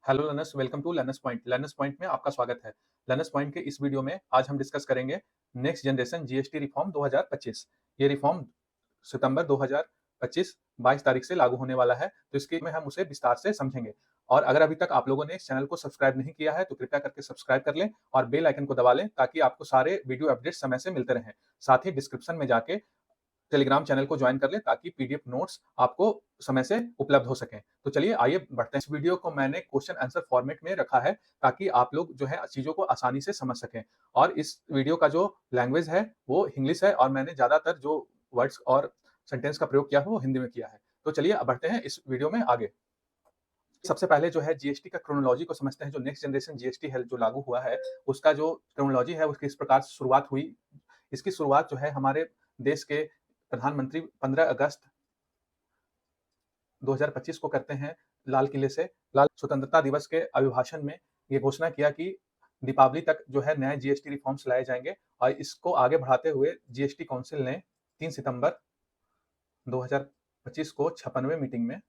Hello learners, welcome to Learners Point. Learners Point में आपका स्वागत है। लर्नर्स पॉइंट के इस वीडियो में आज हम डिस्कस करेंगे नेक्स्ट जनरेशन जीएसटी रिफॉर्म 2025। ये रिफॉर्म सितंबर 2025 22 तारीख से लागू होने वाला है, तो इसके में हम उसे विस्तार से समझेंगे। और अगर अभी तक आप लोगों ने इस चैनल को सब्सक्राइब नहीं किया है तो कृपया करके सब्सक्राइब कर लें और बेल आइकन को दबा लें ताकि आपको सारे वीडियो अपडेट समय से मिलते रहें। साथ ही डिस्क्रिप्शन में जाके टेलीग्राम चैनल को ज्वाइन कर लें ताकि पीडीएफ नोट्स आपको समय से उपलब्ध हो सकें। तो चलिए आइए बढ़ते हैं। इस वीडियो को मैंने क्वेश्चन आंसर फॉर्मेट में रखा है ताकि आप लोग जो है चीज़ों को आसानी से समझ सकें। और इस वीडियो का जो लैंग्वेज है वो इंग्लिश है और मैंने ज़्यादातर जो वर्ड्स और सेंटेंस का प्रयोग किया है वो हिंदी में किया है। तो चलिए अब बढ़ते हैं इस वीडियो में आगे। सबसे पहले जो है जीएसटी का क्रोनोलॉजी को समझते हैं। जो नेक्स्ट जनरेशन जीएसटी है जो लागू हुआ है, उसका जो क्रोनोलॉजी है उसकी इस प्रकार से शुरुआत हुई। इसकी शुरुआत जो है हमारे देश के प्रधानमंत्री 15 अगस्त 2025 को करते हैं लाल किले से। लाल स्वतंत्रता दिवस के अभिभाषण में ये घोषणा किया कि दीपावली तक जो है नए जीएसटी रिफॉर्म्स लाए जाएंगे और इसको आगे बढ़ाते हुए जीएसटी काउंसिल ने 3 सितंबर 2025 को 56वें मीटिंग में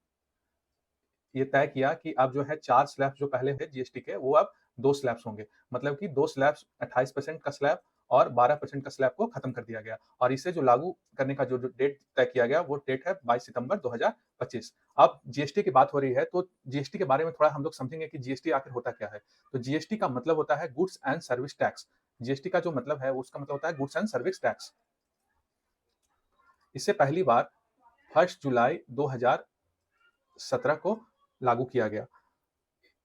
ये तय किया कि अब जो है 4 स्लैब्स जो पहले थे जीएसटी के वो अब 2 स्लैब्स होंगे। मतलब कि 2 स्लैब्स 28% का स्लैब और 12% का स्लैब को खत्म कर दिया गया और इसे जो लागू करने का जो डेट तय किया गया वो डेट है 22 सितंबर 2025। अब जीएसटी की बात हो रही है तो जीएसटी के बारे में थोड़ा हम लोग समझेंगे कि जीएसटी आखिर होता क्या है। तो जीएसटी का मतलब होता है goods and service tax. GST का जो मतलब है उसका मतलब होता है गुड्स एंड सर्विस टैक्स। इससे पहली बार 1 जुलाई 2017 को लागू किया गया।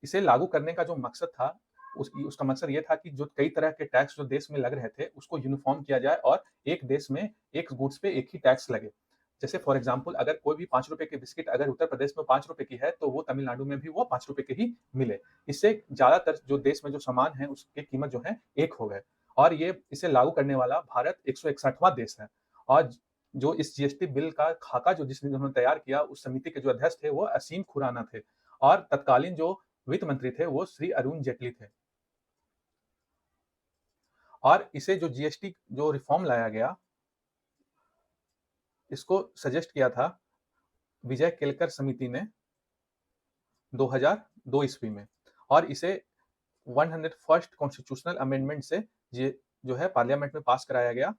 इसे लागू करने का जो मकसद था उसका मकसद ये था कि जो कई तरह के टैक्स जो देश में लग रहे थे उसको यूनिफॉर्म किया जाए और एक देश में एक गुड्स पे एक ही टैक्स लगे। जैसे फॉर एग्जांपल अगर कोई भी 5 रुपए की बिस्किट अगर उत्तर प्रदेश में 5 रुपए की है तो वो तमिलनाडु में भी वो 5 रुपए की ही मिले। इससे ज्यादातर जो देश में जो सामान है उसकी कीमत जो है एक हो गए। और ये इसे लागू करने वाला भारत 161वां देश है। और जो इस जीएसटी बिल का खाका जो जिन्होंने तैयार किया उस समिति के जो अध्यक्ष थे वो असीम खुराना थे और तत्कालीन जो वित्त मंत्री थे वो श्री अरुण जेटली थे। और इसे जो जीएसटी जो रिफॉर्म लाया गया इसको सजेस्ट किया था विजय केलकर समिति ने 2002 ईस्वी में। और इसे 101st कॉन्स्टिट्यूशनल अमेंडमेंट से ये जो है पार्लियामेंट में पास कराया गया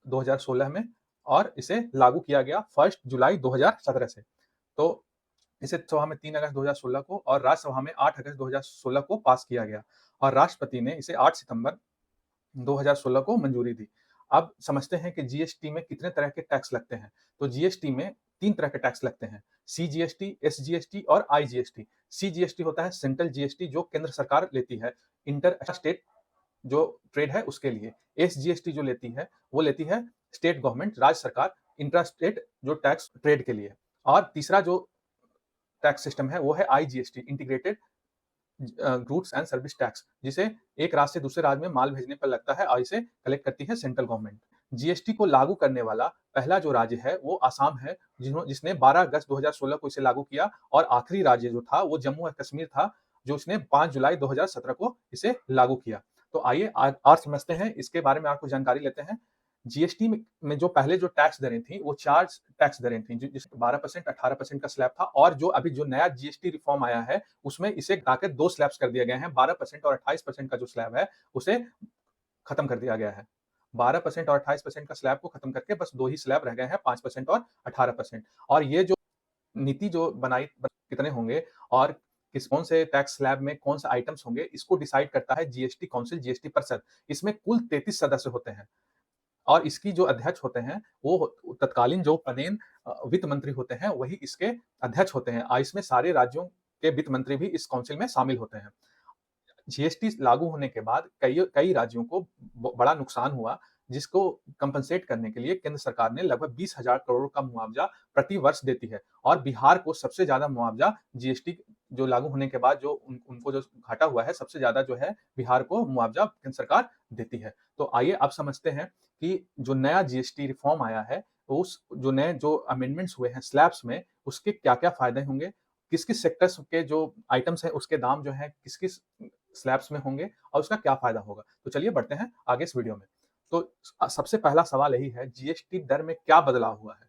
2016 में और इसे लागू किया गया 1 जुलाई 2017 से। तो इसे सभा में 3 अगस्त 2016 को और राज्यसभा में 8 अगस्त 2016 को पास किया गया और राष्ट्रपति ने इसे 8 सितंबर 2016 को मंजूरी दी। अब समझते हैं कि जीएसटी में कितने तरह के टैक्स लगते हैं। तो जीएसटी में 3 तरह के टैक्स लगते हैं, सीजीएसटी, एसजीएसटी और आईजीएसटी। सीजीएसटी होता है सेंट्रल जीएसटी जो केंद्र सरकार लेती है इंटर स्टेट जो ट्रेड है उसके लिए। एसजीएसटी जो लेती है वो लेती है स्टेट गवर्नमेंट राज्य सरकार इंट्रा स्टेट जो टैक्स ट्रेड के लिए। और तीसरा जो टैक्स सिस्टम है वो है IGST integrated goods and service tax, जिसे एक राज्य से दूसरे राज्य में माल भेजने पर लगता है और इसे कलेक्ट करती है सेंट्रल गवर्नमेंट। जीएसटी को लागू करने वाला पहला जो राज्य है वो आसाम है जिसने 12 अगस्त 2016 को इसे लागू किया और आखिरी राज्य जो था वो जम्मू और कश्मीर था जो उसने 5 जुलाई 2017 को इसे लागू किया। तो आइए और समझते हैं इसके बारे में आपको जानकारी लेते हैं। जीएसटी में जो पहले जो टैक्स दरें थी वो 4 टैक्स दरें थी जिसमें 12%, 18% का स्लैब था और जो अभी जो नया जीएसटी रिफॉर्म आया है उसमें इसे घटाकर 2 स्लैब्स कर दिए गए हैं। 12% और 28% का जो स्लैब है उसे खत्म कर दिया गया है। 12% और 28% का स्लैब को खत्म करके बस 2 ही स्लैब रह गए हैं, 5% और 18%। और ये जो नीति जो बनाई कितने होंगे और किस कौन से टैक्स स्लैब में कौन से आइटम्स होंगे इसको डिसाइड करता है जीएसटी काउंसिल, जीएसटी परिषद। इसमें कुल 33 सदस्य होते हैं और इसकी जो अध्यक्ष होते हैं वो तत्कालीन जो पदेन वित्त मंत्री होते हैं वही इसके अध्यक्ष होते हैं। इसमें सारे राज्यों के वित्त मंत्री भी इस काउंसिल में शामिल होते हैं। जीएसटी लागू होने के बाद कई कई राज्यों को बड़ा नुकसान हुआ जिसको कंपनसेट करने के लिए केंद्र सरकार ने लगभग 20,000 करोड़ का मुआवजा प्रति वर्ष देती है और बिहार को सबसे ज्यादा मुआवजा जीएसटी जो लागू होने के बाद जो उनको जो घाटा हुआ है सबसे ज्यादा जो है बिहार को मुआवजा केंद्र सरकार देती है। तो आइए अब समझते हैं कि जो नया जीएसटी रिफॉर्म आया है उस जो नए जो अमेंडमेंट्स हुए हैं स्लैब्स में उसके क्या क्या फायदे होंगे, किस किस सेक्टर्स के जो आइटम्स है उसके दाम जो है किस किस स्लैब्स में होंगे और उसका क्या फायदा होगा। तो चलिए बढ़ते हैं आगे इस वीडियो में। तो सबसे पहला सवाल यही है जीएसटी दर में क्या बदलाव हुआ है।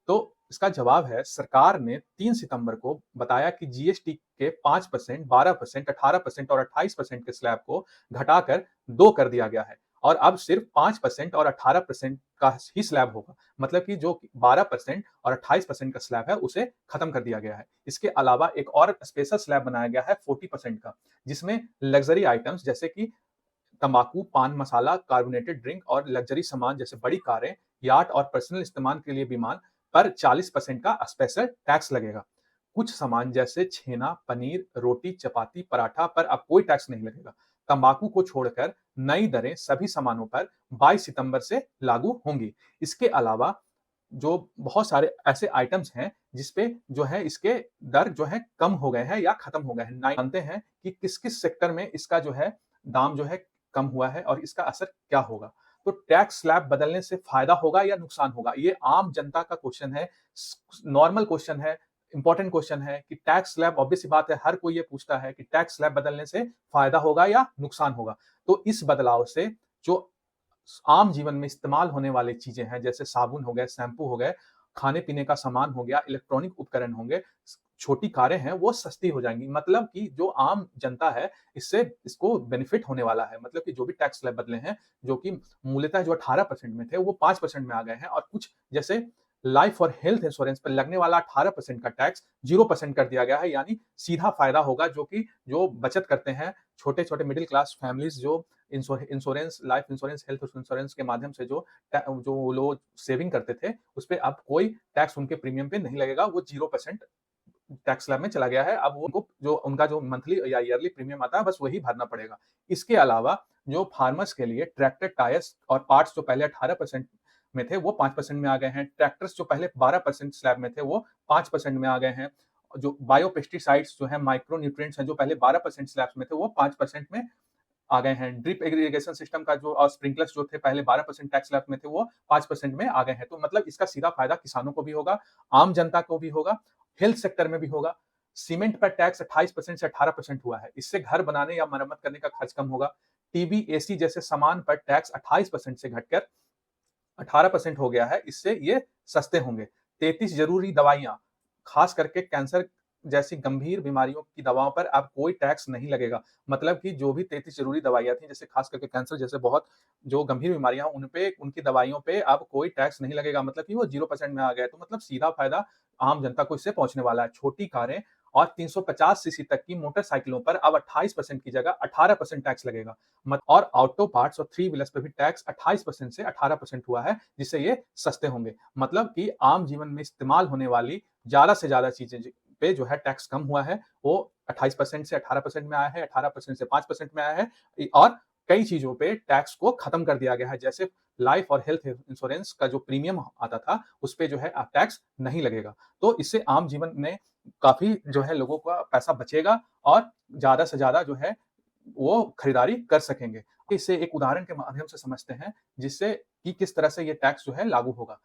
तो इसका जवाब है, सरकार ने 3 सितंबर को बताया कि जीएसटी के 5%, 12%, 18% और 28% के स्लैब को घटाकर 2 कर दिया गया है और अब सिर्फ 5% और 18% का ही स्लैब होगा। मतलब कि जो 12% और 28% का स्लैब है, उसे खत्म कर दिया गया है। इसके अलावा एक और स्पेशल स्लैब बनाया गया है 40% का, जिसमें लग्जरी आइटम्स जैसे कि तंबाकू, पान मसाला, कार्बोनेटेड ड्रिंक और लग्जरी सामान जैसे बड़ी कारें, याट और पर्सनल इस्तेमाल के लिए विमान पर 40% का स्पेशल टैक्स लगेगा। कुछ सामान जैसे छेना, पनीर, रोटी, चपाती, पराठा पर अब कोई टैक्स नहीं लगेगा। तंबाकू को छोड़कर नई दरें सभी सामानों पर 22 सितंबर से लागू होंगी। इसके अलावा जो बहुत सारे ऐसे आइटम्स हैं जिसपे जो है इसके दर जो है कम हो गए हैं या खत्म हो गए हैं। जानते हैं कि किस-किस सेक्टर में इसका जो है दाम जो है कम हुआ है और इसका असर क्या होगा। तो टैक्स स्लैब बदलने से फायदा होगा या नुकसान होगा? ये आम जनता का क्वेश्चन है, नॉर्मल क्वेश्चन है, इंपॉर्टेंट क्वेश्चन है कि टैक्स स्लैब ऑब्वियस सी बात है, हर कोई ये पूछता है कि टैक्स स्लैब बदलने से फायदा होगा या नुकसान होगा? तो इस बदलाव से जो आम जीवन में इस्तेमाल होने वाली चीजें हैं, जैसे साबुन हो गए, शैम्पू हो गए, खाने-पीने का सामान हो गया, इलेक्ट्रॉनिक उपकरण होंगे, छोटी कारें हैं, वो सस्ती हो जाएँगी। मतलब कि जो आम जनता है, इससे इसको बेनिफिट होने वाला है। मतलब कि जो भी टैक्स स्लैब बदले हैं, जो कि मूलतः जो 18% में थे, वो 5% में आ गए हैं और कुछ जैसे लाइफ और हेल्थ इंश्योरेंस पर लगने वाला 18% का टैक्स 0% कर दिया गया है, यानी सीधा फायदा होगा जो कि जो बचत करते हैं, छोटे-छोटे मिडल क्लास फैमिलीज़ जो insurance, life insurance, health insurance के माध्यम से जो वो लोग सेविंग करते थे, उसपे अब कोई टैक्स उनके प्रीमियम पे नहीं लगेगा, वो 0% टैक्स स्लैब में चला गया है। अब वो उनको जो उनका जो मंथली या ईयरली प्रीमियम आता है, बस वही भरना पड़ेगा। इसके अलावा जो फार्मर्स के लिए ट्रैक्टर टायर्स और पार्ट्स जो पहले 18% में थे, वो 5% में आ गए हैं। ट्रैक्टर्स जो पहले 12% स्लैब में थे, वो 5% में आ गए हैं। जो बायो पेस्टिसाइड्स जो हैं, माइक्रो न्यूट्रिएंट्स हैं, जो पहले 12% स्लैब्स में थे, वो 5% में आ गए हैं। ड्रिप इरिगेशन सिस्टम का जो और स्प्रिंकलर्स जो थे पहले 12% टैक्स स्लैब में थे, वो 5% में आ गए हैं। तो मतलब इसका सीधा फायदा किसानों को भी होगा, आम जनता को भी होगा, हेल्थ सेक्टर में भी होगा। सीमेंट पर टैक्स 28% से 18% हुआ है। इससे घर बनाने या मरम्मत करने का खर्च कम होगा। टीवी, एसी जैसे सामान पर टैक्स 28% से घटकर 18% हो गया है, इससे ये सस्ते होंगे। 33 ज़रूरी दवाइयाँ, खास करके कैंसर जैसी गंभीर बीमारियों की दवाओं पर अब कोई टैक्स नहीं लगेगा। मतलब कि जो भी 33 ज़रूरी दवाइयाँ थी, जैसे खास करके कैंसर जैसे बहुत जो गंभीर बीमारियाँ हैं, उन पे उनकी दवाइयों पे अब कोई टैक्स नहीं लगेगा। मतलब कि वो 0% में आ गया है। तो मतलब सीधा फ़ायदा आम जनता को इससे पहुँचने वाला है। छोटी कारें और 350 सीसी तक की मोटरसाइकिलों पर अब 28% की जगह 18% टैक्स लगेगा। मत और ऑटो पार्ट्स और थ्री व्हीलर्स पे भी टैक्स 28% से 18% हुआ है, जिससे ये सस्ते होंगे। मतलब कि आम जीवन में इस्तेमाल होने वाली ज़्यादा से ज़्यादा चीज़ें पे जो है टैक्स कम हुआ है, वो 28% से 18% में आया है, 18% से 5% में आया है और कई चीज़ों पे टैक्स को खत्म कर दिया गया है। जैसे लाइफ और हेल्थ इंश्योरेंस का जो प्रीमियम आता था, उसपे जो है अब टैक्स नहीं लगेगा। तो इससे आम जीवन में काफ़ी जो है लोगों का पैसा बचेगा और ज़्यादा से ज़्यादा जो है वो खरीदारी कर सकेंगे। इसे एक उदाहरण के माध्यम से समझते हैं, जिससे कि किस तरह से ये टैक्स जो है लागू होगा।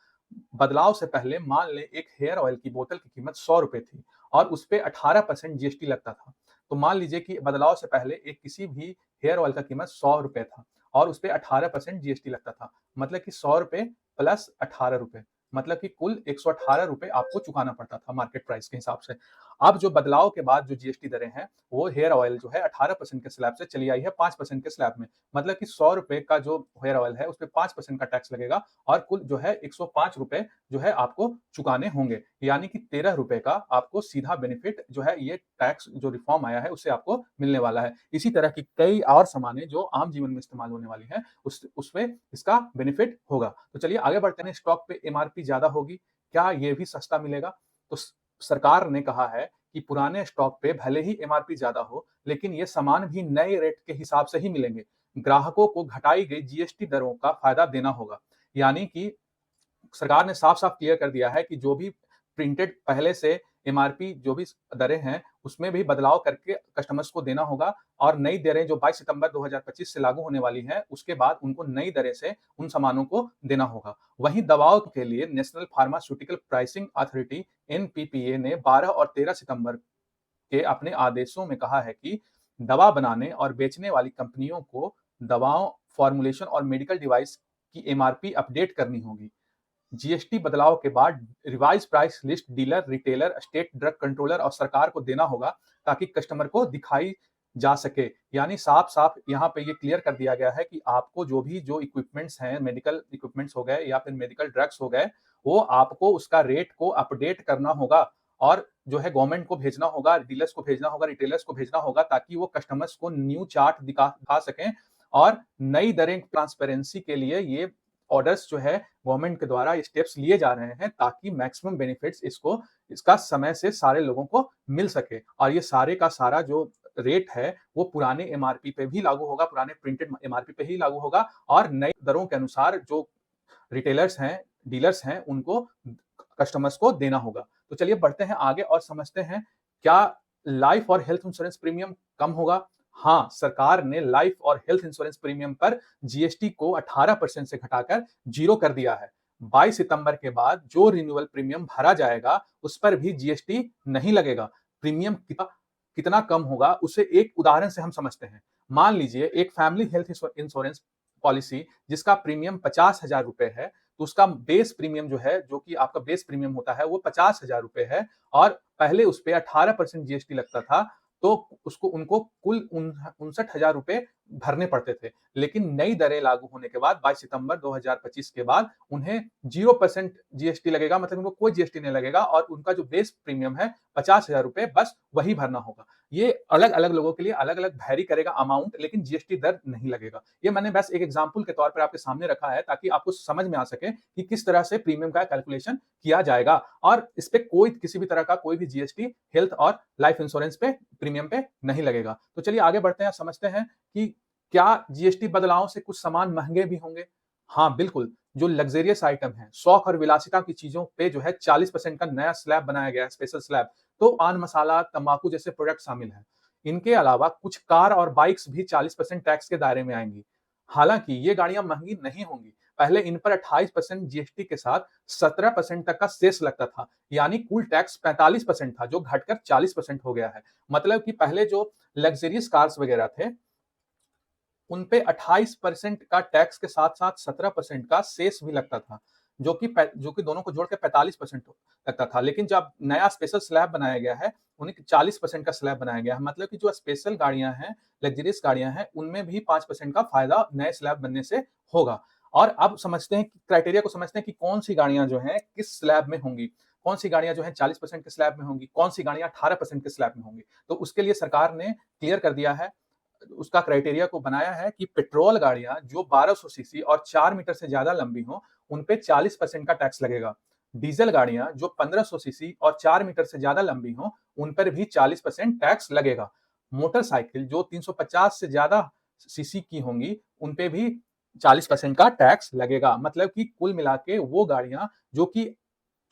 बदलाव से पहले मान लें एक हेयर ऑयल की बोतल की कीमत ₹100 थी और उसपे 18% जीएसटी लगता था। तो मान लीजिए कि बदलाव से पहले एक किसी भी हेयर ऑयल का कीमत ₹100 था और उसपे 18% जीएसटी लगता था। मतलब कि ₹100 प्लस ₹18, मतलब कि कुल ₹118 आपको चुकाना पड़ता था मार्केट प्राइस के हिसाब से। अब जो बदलाव के बाद जो जीएसटी दरें हैं, वो हेयर ऑयल जो है 18% के स्लैब से चली आई है 5% के स्लैब में। मतलब कि ₹100 का जो हेयर ऑयल है, उसपे 5% का टैक्स लगेगा और कुल जो है ₹105 जो है आपको चुकाने होंगे। यानी कि ₹13 का आपको सीधा बेनिफिट जो है ये टैक्स जो रिफॉर्म आया है, उससे आपको मिलने वाला है। इसी तरह की कई और सामानें जो आम जीवन में इस्तेमाल होने वाली हैं, उसमें इसका बेनिफिट होगा। तो चलिए आगे बढ़ते हैं, स्टॉक पे एमआरपी ज़्यादा होगी, क्या ये भी सस्ता मिलेगा? तो सरकार ने कहा है कि पुराने स्टॉक पे भले ही एमआरपी ज़्यादा हो, लेकिन ये सामान भी नए रेट के हिसाब से ही मिलेंगे। ग्राहकों को घटाई गई जीएसटी दरों का फायदा देना होगा। यानी कि सरकार ने साफ-साफ क्लियर कर दिया है कि जो भी प्रिंटेड पहले से एमआरपी जो भी दरें हैं, उसमें भी बदलाव करके कस्टमर्स को देना होगा और नई दरें जो 22 सितंबर 2025 से लागू होने वाली हैं, उसके बाद उनको नई दरें से उन सामानों को देना होगा। वहीं दवाओं के लिए national pharmaceutical pricing authority NPPA ने 12 और 13 सितंबर के अपने आदेशों में कहा है कि दवा बनाने और बेचने वाली कंपनियों को दवाओं, फॉर्मुलेशन और मेडिकल डिवाइस की एमआरपी अपडेट करनी होगी। जीएसटी बदलाव के बाद revise price list dealer, retailer, state drug controller और सरकार को देना होगा ताकि कस्टमर को दिखाई जा सके। यानी साफ-साफ यहाँ पे ये क्लियर कर दिया गया है कि आपको जो इक्विपमेंट्स हैं, मेडिकल इक्विपमेंट्स हो गए या फिर मेडिकल ड्रग्स हो गए, वो आपको उसका रेट को अपडेट करना होगा और जो है गवर्नमेंट को भेजना होगा, डीलर्स को भेजना होगा, रिटेलर्स को भेजना होगा ताकि वो कस्टमर्स को न्यू चार्ट दिखा सकें और नई दरें ट्रांसपेरेंसी के लिए ये ऑर्डर्स जो है गवर्नमेंट के द्वारा स्टेप्स लिए जा रहे हैं ताकि मैक्सिमम बेनिफिट्स इसका समय से सारे लोगों को मिल सके। और ये सारे का सारा जो रेट है वो पुराने एमआरपी पे भी लागू होगा, पुराने प्रिंटेड एमआरपी पे ही लागू होगा और नई दरों के अनुसार जो रिटेलर्स हैं, डीलर्स हैं, उनको कस्टमर्स को देना होगा। तो चलिए बढ़ते हैं आगे और समझते हैं, क्या लाइफ और हेल्थ इंश्योरेंस प्रीमियम कम होगा? हाँ, सरकार ने लाइफ और हेल्थ इंश्योरेंस प्रीमियम पर जीएसटी को 18% से घटाकर 0 कर दिया है। 22 सितंबर के बाद जो रिन्यूअल प्रीमियम भरा जाएगा, उस पर भी जीएसटी नहीं लगेगा। प्रीमियम कितना कम होगा, उसे एक उदाहरण से हम समझते हैं। मान लीजिए एक फैमिली हेल्थ इंश्योरेंस पॉलिसी जिसका प्रीमियम 50,000 रुपए है, तो उसका बेस प्रीमियम जो है, जो कि आपका बेस प्रीमियम होता है, वो 50,000 रुपए है और पहले उस पे 18% जीएसटी लगता था, तो उनको कुल 59,000 रुपए भरने पड़ते थे। लेकिन नई दरें लागू होने के बाद 22 सितंबर 2025 के बाद उन्हें 0% जीएसटी लगेगा, मतलब उनको कोई जीएसटी नहीं लगेगा और उनका जो बेस प्रीमियम है 50,000 रुपए, बस वही भरना होगा। ये अलग-अलग लोगों के लिए अलग-अलग वैरी करेगा अमाउंट, लेकिन जीएसटी दर नहीं लगेगा। ये मैंने बस एक एग्जांपल के तौर पर आपके सामने रखा है ताकि आपको समझ में आ सके कि किस तरह से प्रीमियम का कैलकुलेशन किया जाएगा और इस पे कोई किसी भी तरह का कोई भी जीएसटी हेल्थ और लाइफ इंश्योरेंस पे प्रीमियम पे नहीं लगेगा। तो चलिए आगे बढ़ते हैं, समझते हैं कि क्या जीएसटी बदलाव से कुछ सामान महंगे भी होंगे? हाँ, बिल्कुल। जो लग्जरियस आइटम है, शौक और विलासिता की चीजों पे जो है 40% का नया स्लैब बनाया गया है, स्पेशल स्लैब। तो पान मसाला, तंबाकू जैसे प्रोडक्ट शामिल हैं। इनके अलावा कुछ कार और बाइक्स भी 40% टैक्स के दायरे में आएंगी। हालांकि ये गाड़ियां महंगी नहीं होंगी। पहले इन पर 28% जीएसटी के साथ 17% तक का सेस लगता था, यानी कुल टैक्स 45% था, जो घटकर 40% हो गया है। मतलब कि पहले जो लग्जरियस कार्स वगैरह थे, उन पे 28% का टैक्स के साथ-साथ 17% का सेस भी लगता था, जो कि दोनों को जोड़ के 45% लगता था। लेकिन जब नया स्पेशल स्लैब बनाया गया है, उन्हें 40% का स्लैब बनाया गया है। मतलब कि जो स्पेशल गाड़ियाँ हैं, लग्जरियस गाड़ियाँ हैं, उनमें भी 5% का फायदा नए स्लैब बनने से होगा। और अब समझते हैं कि क्राइटेरिया को समझते हैं कि कौन-सी गाड़ियाँ जो हैं, किस स्लैब में होंगी। कौन-सी गाड़ियाँ जो हैं 40% के स्लैब में होंगी, कौन-सी गाड़ियाँ 18% के स्लैब में होंगी। तो उसके लिए सरकार ने क्लियर कर दिया है, उसका क्राइटेरिया को बनाया है कि पेट्रोल गाड़ियां जो 1200 सीसी और 4 मीटर से ज्यादा लंबी हो, उन पे 40% का टैक्स लगेगा। डीजल गाड़ियां जो 1500 सीसी और 4 मीटर से ज्यादा लंबी हो, उन पर भी 40% टैक्स लगेगा। मोटरसाइकिल जो 350 से ज्यादा सीसी की होंगी, उन पे भी 40% का टैक्स लगेगा। मतलब कि कुल मिला के वो गाड़ियां जो कि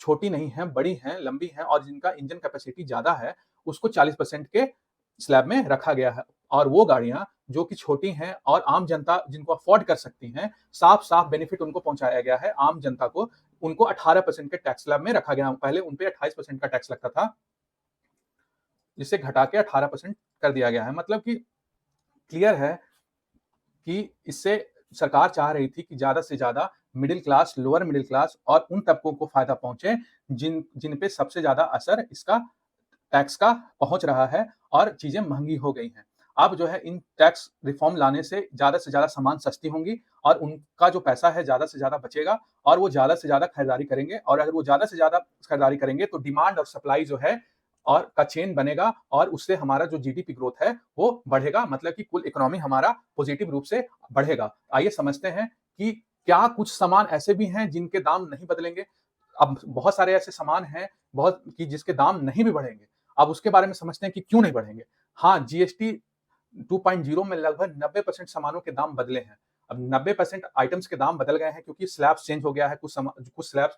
छोटी नहीं हैं, बड़ी हैं, लंबी हैं और जिनका इंजन कैपेसिटी ज्यादा है, उसको 40% के स्लैब में रखा गया है। और वो गाड़ियां जो कि छोटी हैं और आम जनता जिनको अफोर्ड कर सकती हैं, साफ-साफ बेनिफिट उनको पहुंचाया गया है आम जनता को, उनको 18% के टैक्स स्लैब में रखा गया। पहले उन पे 28% का टैक्स लगता था, जिसे घटा के 18% कर दिया गया है। मतलब कि क्लियर है कि इससे सरकार चाह रही थी कि ज्यादा से ज्यादा middle class, lower middle class और उन तबकों को फायदा पहुंचे जिन जिन पे सबसे ज्यादा असर इसका टैक्स का पहुंच रहा है और चीजें महंगी हो गई हैं। अब जो है इन टैक्स रिफॉर्म लाने से ज्यादा सामान सस्ती होंगी और उनका जो पैसा है ज्यादा से ज्यादा बचेगा और वो ज्यादा से ज्यादा खरीदारी करेंगे और अगर वो ज्यादा से ज्यादा खरीदारी करेंगे तो डिमांड और सप्लाई जो है और का चेन बनेगा और उससे हमारा जो जीडीपी ग्रोथ है वो बढ़ेगा, मतलब कि कुल इकोनॉमी हमारा पॉजिटिव रूप से बढ़ेगा। आइए समझते हैं कि क्या कुछ सामान ऐसे भी हैं जिनके दाम नहीं बदलेंगे। अब बहुत सारे ऐसे सामान हैं बहुत कि जिसके दाम नहीं भी बढ़ेंगे। अब उसके बारे में समझते हैं कि क्यों नहीं बढ़ेंगे। हाँ, जीएसटी 2.0 में लगभग 90% सामानों के दाम बदले हैं। अब 90% आइटम्स के दाम बदल गए हैं क्योंकि स्लैब्स चेंज हो गया है। कुछ स्लैब्स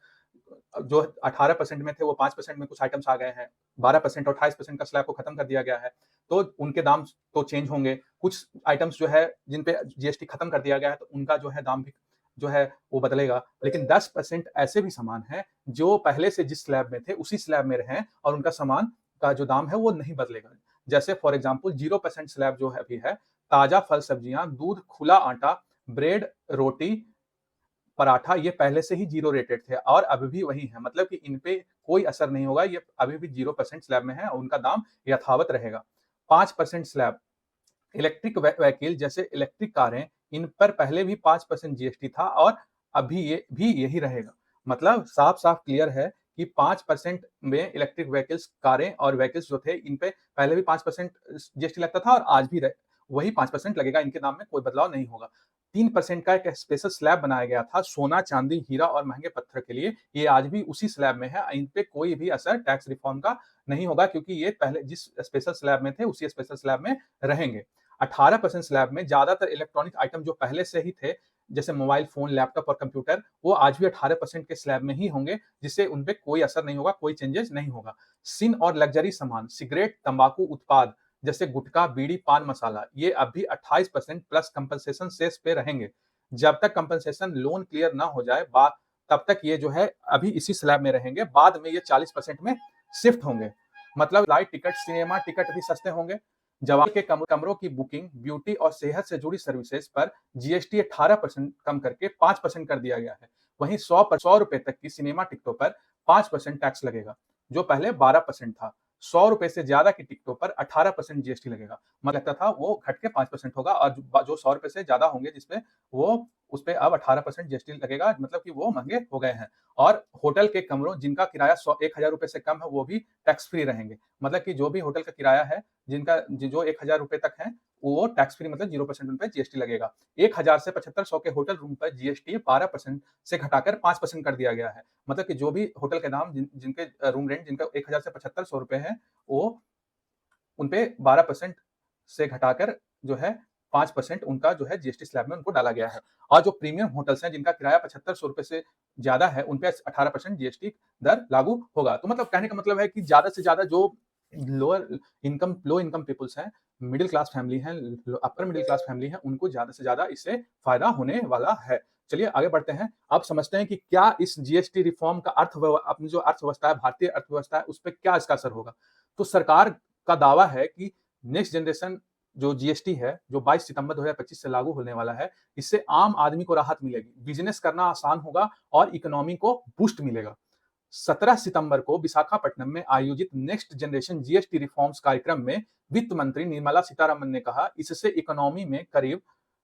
जो 18% में थे वो 5% में कुछ आइटम्स आ गए हैं। 12% और 28% का स्लैब को खत्म कर दिया गया है। तो उनके दाम तो चेंज होंगे। कुछ आइटम्स जो है जिन पे जीएसटी खत्म कर दिया गया है तो उनका जो है दाम भी जो है वो बदलेगा। लेकिन 10% ऐसे भी सामान हैं जो पहले से जिस स्लैब में थे उसी स्लैब में रहें और उनका सामान का जो दाम है वो नहीं बदलेगा। जैसे फॉर एग्जांपल 0% स्लैब जो है अभी है, ताजा फल सब्जियां, दूध, खुला आटा, ब्रेड, रोटी, पराठा ये पहले से ही 0 रेटेड थे और अभी भी वही है, मतलब कि इन पे कोई असर नहीं होगा, ये अभी भी 0% स्लैब में है, उनका दाम यथावत रहेगा। 5% स्लैब इलेक्ट्रिक व्हीकल जैसे इलेक्ट्रिक कारें, इन पर पहले भी 5% जीएसटी था और अभी ये भी यही रहेगा। मतलब साफ-साफ क्लियर है कि 5% में इलेक्ट्रिक व्हीकल्स कारें और व्हीकल्स जो थे, इन पे पहले भी 5% जीएसटी लगता था और आज भी वही 5% लगेगा, इनके दाम में कोई बदलाव नहीं होगा। 3% का एक स्पेशल स्लैब बनाया गया था सोना, चांदी, हीरा और महंगे पत्थर के लिए, ये आज भी उसी स्लैब में है, इन पे कोई भी असर टैक्स रिफॉर्म का नहीं होगा क्योंकि ये पहले जिस स्पेशल स्लैब में थे, उसी स्पेशल स्लैब में रहेंगे। 18% स्लैब में ज्यादातर इलेक्ट्रॉनिक आइटम जो पहले से ही थे, जैसे मोबाइल फोन, लैपटॉप और कंप्यूटर, वो आज भी 18% के स्लैब में ही होंगे, जिससे उनपे कोई असर नहीं होगा, कोई चेंजेस नहीं होगा। सिन और लग्जरी सामान, सिगरेट, तंबाकू उत्पाद जैसे गुटखा, बीड़ी, पान मसाला, ये अब भी 28% प्लस कंपनसेशन सेस पे रहेंगे। जब तक कंपनसेशन लोन क्लियर ना हो जाए, तब तक ये जो है अभी इसी स्लैब में रहेंगे, बाद में ये 40% में शिफ्ट होंगे। मतलब फ्लाइट टिकट, सिनेमा टिकट भी सस्ते होंगे। जवान के कमरों की बुकिंग, ब्यूटी और सेहत से जुड़ी सर्विसेज पर जीएसटी 18% कम करके 5% कर दिया गया है। वहीं 100 रुपए तक की सिनेमा टिकटों पर 5% टैक्स लगेगा, जो पहले 12% था। 100 रुपए से ज्यादा की टिकटों पर 18% जीएसटी लगेगा। मतलब लगता था वो घट के 5% होगा और जो 100 रुपए से ज्यादा होंगे जिसपे वो उस पे अब 18% जीएसटी लगेगा, मतलब कि वो महंगे हो गए हैं। और होटल के कमरों जिनका किराया 1,000 रुपए से कम है, वो भी टैक्स फ्री रहेंगे। मतलब कि जो भी होटल का किराया है, जिनका जो 1,000 रुपए तक है, वो टैक्स फ्री, मतलब 0% उन पे जीएसटी लगेगा। 1,000 से 7500 के होटल रूम पर जीएसटी 12% से घटाकर 5% कर दिया गया है। मतलब कि जो भी होटल के दाम जिनके रूम रेंट जिनका 1,000 से 7500 रुपए है, वो उन पे 12% से घटाकर जो है 5% उनका जो है जीएसटी स्लैब में उनको डाला गया है। और जो प्रीमियम होटल्स हैं जिनका किराया 7500 रुपए से ज्यादा है, उन पे 18% जीएसटी दर लागू होगा। तो मतलब कहने का मतलब है कि ज्यादा से ज्यादा जो लो इनकम पीपल्स हैं, मिडिल क्लास फैमिली हैं, अपर मिडिल क्लास फैमिली हैं, उनको ज्यादा से ज्यादा इससे फायदा होने वाला है। चलिए आगे बढ़ते हैं। अब समझते हैं कि क्या इस जीएसटी रिफॉर्म का अपनी जो अर्थव्यवस्था है, भारतीय अर्थव्यवस्था है, उस पर क्या इसका असर होगा। तो सरकार का दावा है कि नेक्स्ट जनरेशन जो जीएसटी है, जो 22 सितंबर 2025 से लागू होने वाला है, इससे आम आदमी को राहत मिलेगी, बिजनेस करना आसान होगा और इकोनॉमी को बूस्ट मिलेगा। 17 सितंबर को विशाखापट्टनम में आयोजित नेक्स्ट जनरेशन जीएसटी रिफॉर्म्स कार्यक्रम में वित्त मंत्री निर्मला सीतारमन ने कहा, इससे इकोनॉमी में करीब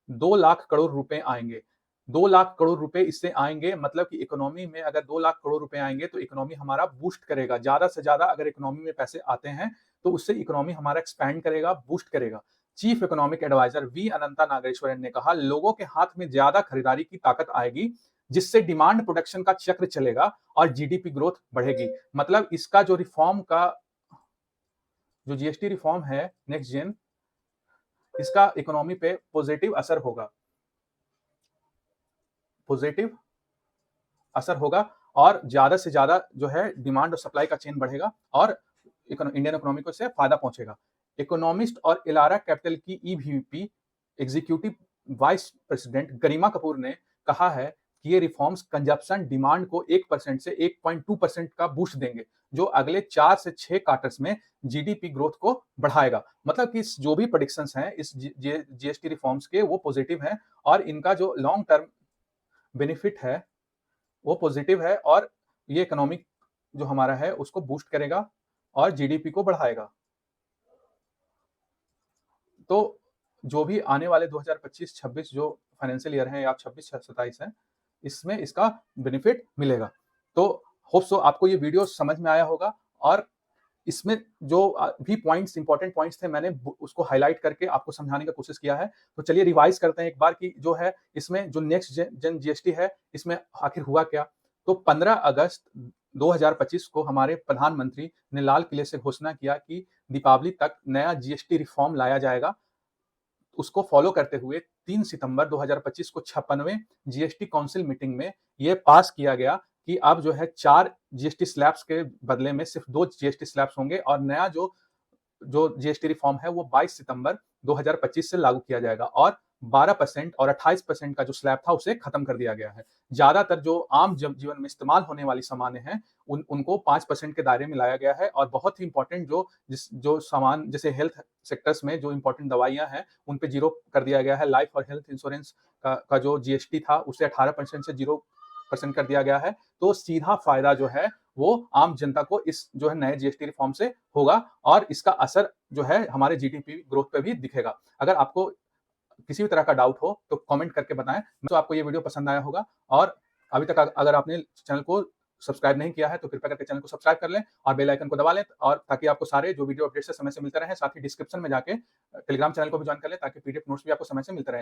2 लाख करोड़ रुपए आएंगे। 2 लाख करोड़ रुपए इससे आएंगे, मतलब कि इकोनॉमी में अगर 2 लाख करोड़ रुपए आएंगे तो इकोनॉमी हमारा बूस्ट करेगा। ज्यादा से ज्यादा अगर इकोनॉमी में पैसे आते हैं तो उससे इकोनॉमी हमारा एक्सपैंड करेगा, बूस्ट करेगा। चीफ इकोनॉमिक एडवाइजर वी अनंता नागेश्वरन ने कहा, लोगों के हाथ में ज्यादा खरीदारी की ताकत आएगी, जिससे डिमांड प्रोडक्शन का चक्र चलेगा और जीडीपी ग्रोथ बढ़ेगी। मतलब इसका जो रिफॉर्म का जो जीएसटी रिफॉर्म है नेक्स्ट जेन, इसका इकोनॉमी पे पॉजिटिव असर होगा, पॉजिटिव असर होगा और ज्यादा से ज्यादा जो है डिमांड और सप्लाई का चेन बढ़ेगा और इंडियन इकोनॉमी को इससे फायदा पहुंचेगा। इकोनॉमिस्ट और इलारा कैपिटल की ईवीपी एग्जीक्यूटिव वाइस प्रेसिडेंट गरिमा कपूर ने कहा है कि ये रिफॉर्म्स कंजप्शन डिमांड को 1% से 1.2% का बूस्ट देंगे, जो अगले 4 से 6 क्वार्टर्स में जीडीपी ग्रोथ को बढ़ाएगा। मतलब कि जो भी प्रेडिक्शंस हैं इस जीएसटी रिफॉर्म्स के, वो पॉजिटिव हैं और इनका जो लॉन्ग टर्म बेनिफिट है वो पॉजिटिव है और ये इकोनॉमिक जो हमारा है उसको बूस्ट करेगा और जीडीपी को बढ़ाएगा। तो जो भी आने वाले 2025-26 जो फाइनेंशियल ईयर है या 26-27 है, इसमें इसका बेनिफिट मिलेगा। तो होप सो आपको ये वीडियो समझ में आया होगा और इसमें जो भी पॉइंट्स, इंपॉर्टेंट पॉइंट्स थे, मैंने उसको हाईलाइट करके आपको समझाने की कोशिश किया है। तो चलिए रिवाइज करते हैं एक बार कि जो है इसमें जो नेक्स्ट जन जीएसटी है, इसमें आखिर हुआ क्या। तो 15 अगस्त 2025 को हमारे प्रधानमंत्री ने लाल किले से घोषणा किया कि दीपावली तक नया जीएसटी रिफॉर्म लाया जाएगा। उसको फॉलो करते हुए 3 सितंबर 2025 को 56वें जीएसटी काउंसिल मीटिंग में ये पास किया गया कि अब जो है 4 जीएसटी स्लैब्स के बदले में सिर्फ 2 जीएसटी स्लैब्स होंगे और नया जो जीएसटी रिफॉर्म है वो 22 सितंबर 2025 से लागू किया जाएगा और 12% और 28% का जो स्लैब था उसे खत्म कर दिया गया है। ज़्यादातर जो आम जीवन में इस्तेमाल होने वाली सामानें हैं उनको 5% के दायरे में लाया गया है और बहुत ही इम्पोर्टेंट जो सामान जैसे हेल्थ सेक्टर्स में जो इम्पोर्टेंट दवाइयाँ हैं उन पे 0 कर दिया गया है। लाइफ और हेल्थ इंश्योरेंस का जो जीएसटी था उसे 18% से 0% कर दिया गया है। तो सीधा फ़ायदा जो है वो आम जनता को इस जो है नए जीएसटी रिफॉर्म से होगा और इसका असर जो है हमारे जीडीपी ग्रोथ पे भी दिखेगा। अगर आपको किसी भी तरह का डाउट हो तो कमेंट करके बताएं। तो आपको ये वीडियो पसंद आया होगा और अभी तक अगर आपने चैनल को सब्सक्राइब नहीं किया है तो कृपया करके चैनल को सब्सक्राइब कर लें और बेल आइकन को दबा लें और ताकि आपको सारे जो वीडियो अपडेट्स समय से मिलते रहें। साथ ही डिस्क्रिप्शन में जाके टेलीग्राम चैनल को भी ज्वाइन कर लें ताकि पीडीएफ नोट्स भी आपको समय से मिलते रहें।